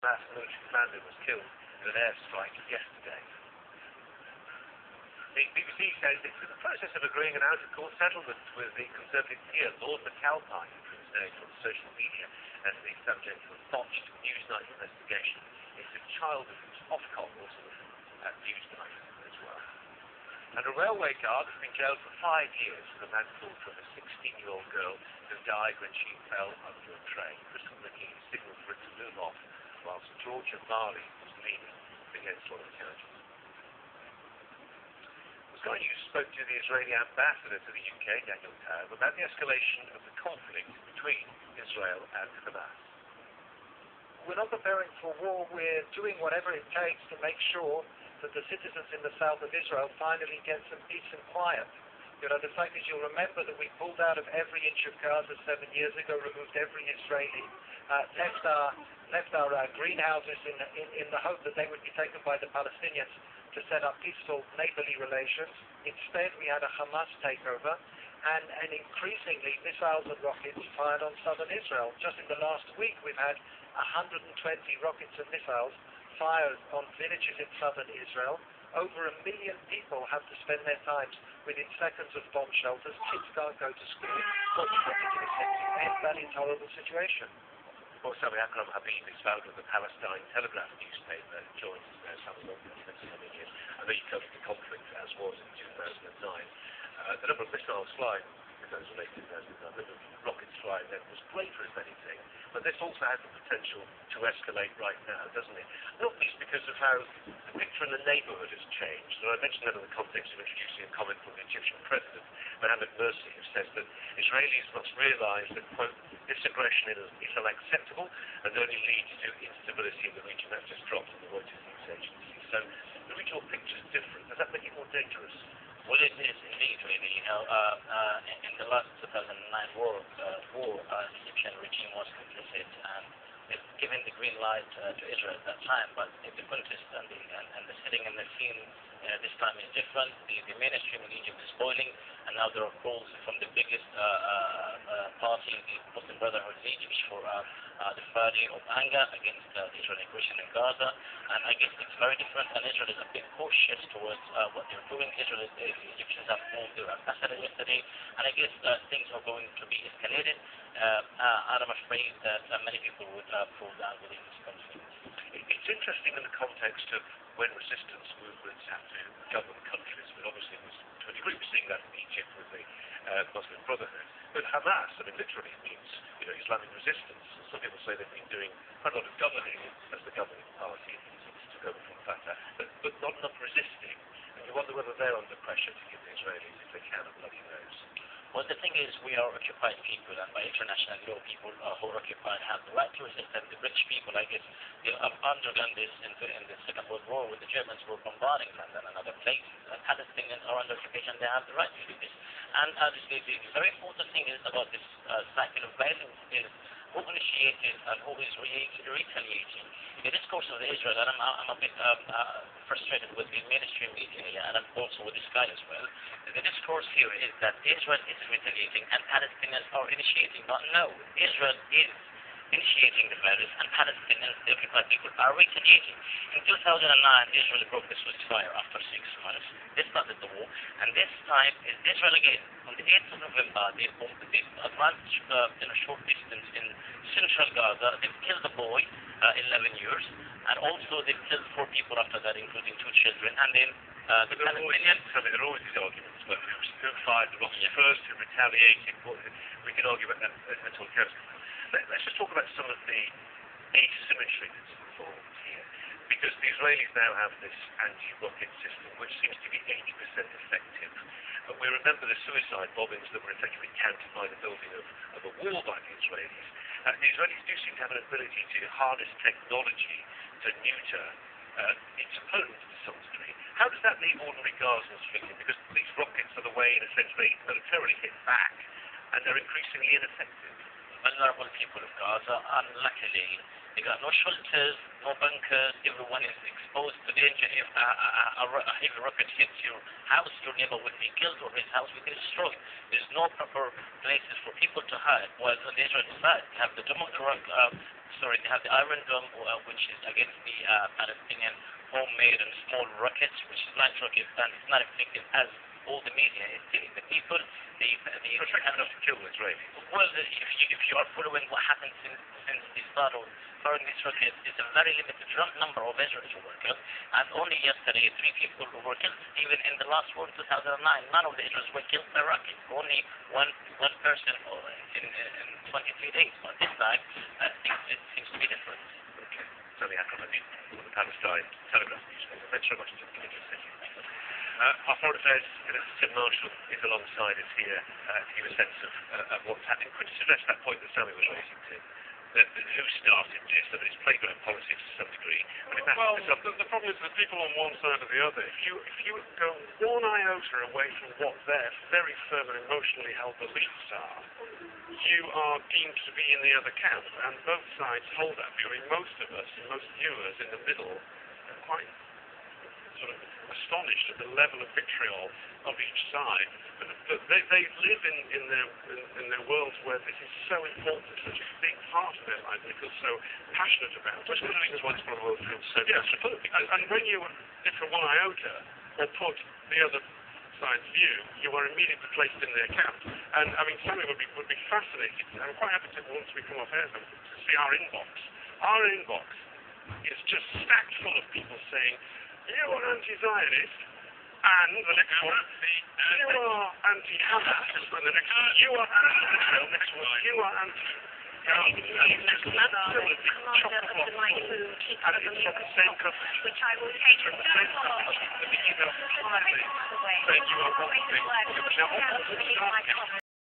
Hamas military commander was killed in an airstrike yesterday. The BBC says it's in the process of agreeing an out-of-court settlement with the Conservative peer, Lord McAlpine, who's named on social media as the subject of a botched Newsnight investigation into childhood's Ofcom, also at Newsnight as well. And a railway guard has been jailed for 5 years for the manslaughter of a 16-year-old girl who died when she fell under a train. Presumably he signalled for it to move off whilst Georgia Mali was leaning against one of the carriages. Sky News spoke to the Israeli ambassador to the UK, Daniel Taub, about the escalation of the conflict between Israel and Hamas. We're not preparing for war. We're doing whatever it takes to make sure that the citizens in the south of Israel finally get some peace and quiet. You know, the fact is, you'll remember that we pulled out of every inch of Gaza 7 years ago, removed every Israeli, left our greenhouses in the hope that they would be taken by the Palestinians to set up peaceful neighborly relations. Instead, we had a Hamas takeover and increasingly missiles and rockets fired on southern Israel. Just in the last week, we've had 120 rockets and missiles fired on villages in southern Israel. Over 1 million people have to spend their time within seconds of bomb shelters. Kids can't go to school. What's the ridiculous thing to end that intolerable situation? Well, Sameh Habeeb is founder of the Palestine Telegraph newspaper, joins us now some more than 7 years. I know you covered the conflict as was in 2009. The number of missiles flying in those late 2009, the number of rockets flying then was greater, if anything. But this also has the potential to escalate right now, doesn't it? Not least because of how the picture in the neighbourhood has changed. And I mentioned that in the context of introducing a comment from the Egyptian president, Mohamed Morsi, who says that Israelis must realise that, quote, this aggression is unacceptable and only leads to instability in the region. That's just dropped in the Reuters news agency. So the regional picture is different. Does that make it more dangerous? Well, it is indeed, really. You know, in the last 2009 war, the Egyptian regime was complicit and given the green light to Israel at that time. But the context and the setting and the scene this time is different. The mainstream in Egypt is boiling, and now there are calls from the biggest party, the Muslim Brotherhood in Egypt, for the Friday of anger against the Israeli aggression in Gaza. And I guess it's very different, and Israel is a bit cautious towards what they're doing. The Egyptians have moved their ambassador yesterday, and I guess things are going to be escalated. And I'm afraid that many people would fall down within this conflict. It's interesting in the context of when resistance movements have to govern countries, but obviously to a degree we're seeing that in Egypt with the Muslim Brotherhood. But Hamas, I mean, literally means, you know, Islamic resistance. Some people say they've been doing quite a lot of governing as the governing party, it's took over from Fatah, but not enough resisting. And you wonder whether they're under pressure to give the Israelis, if they can, a bloody nose. Well, the thing is, we are occupied people, and by international law, people who are occupied have the right to resist. And the British people, I guess, they have undergone this in the Second World War, when the Germans were bombarding London and other places. And Palestinians are under occupation; they have the right to do this. And the very important thing is about this cycle of violence is who initiated and who is retaliating. The discourse of Israel, and I'm a bit frustrated with the mainstream media, and also with this guy as well. The discourse here is that Israel is retaliating and Palestinians are initiating. But no, Israel is initiating the violence, and Palestinians, the occupied people, are retaliating. In 2009, Israel broke the ceasefire after 6 months. They started the war, and this time is Israel again. On the 8th of November, they advanced in a short distance in central Gaza. They killed a boy, 11 years, and also they killed 4 people after that, including 2 children. And then the Palestinians... There are always these arguments about who fired the rockets first, who retaliated. We can argue about that until it goes. Let's just talk about some of the asymmetry that's involved here. Because the Israelis now have this anti-rocket system, which seems to be 80% effective. But we remember the suicide bombings that were effectively countered by the building of a wall by the Israelis. The Israelis do seem to have an ability to harness technology to neuter its opponents to some degree. How does that leave ordinary Gazans feeling? Because these rockets are the way, in a sense, they militarily hit back, and they're increasingly ineffective. Vulnerable people of Gaza, unluckily, They got no shelters, no bunkers. Everyone is exposed to danger. If a heavy rocket hits your house, your neighbor will be killed or his house will be destroyed. There's no proper places for people to hide. While on the Israeli side, they have the they have the Iron Dome, which is against the Palestinian homemade and small rockets, which is light rocket, and it's not effective as all the media is telling the people. Protect enough to kill Israelis. Well, if you are following what happened since the start of firing these rockets, it's a very limited number of Israelis who were killed, and only yesterday 3 people were killed. Even in the last war in 2009, none of the Israelis were killed by rockets. Only one person in 23 days. But this time, it seems to be different. Okay. Sameh Habeeb, the Palestine Telegraph newspaper. Thanks very much for taking interest. Our foreign affairs editor, Tim Marshall, is alongside us here to give a sense of what's happening. Could you suggest that point that Sameh was raising, Tim? That who started this? That it's playground politics to some degree. I mean, The problem is the people on one side or the other. If you go one iota away from what their very firm and emotionally held beliefs are, you are deemed to be in the other camp, and both sides hold that view. I mean, most of us, most viewers in the middle, are quite sort of astonished at the level of vitriol of each side. But they live in their worlds where this is so important, such a big part of their life, they feel so passionate about it. Which one of the reasons why this part of the world feels so claustrophobic. And when you differ one iota, or put the other side's view, you are immediately placed in their camp. And I mean, Sameh would be fascinated. I'm quite happy to, once we come off air, to see our inbox. Our inbox is just stacked full of people saying, you are anti-Zionist, and the next one, you are anti-Hamas, and the next one, you are anti-Israel, next one, you are anti... Which I will take to the Now,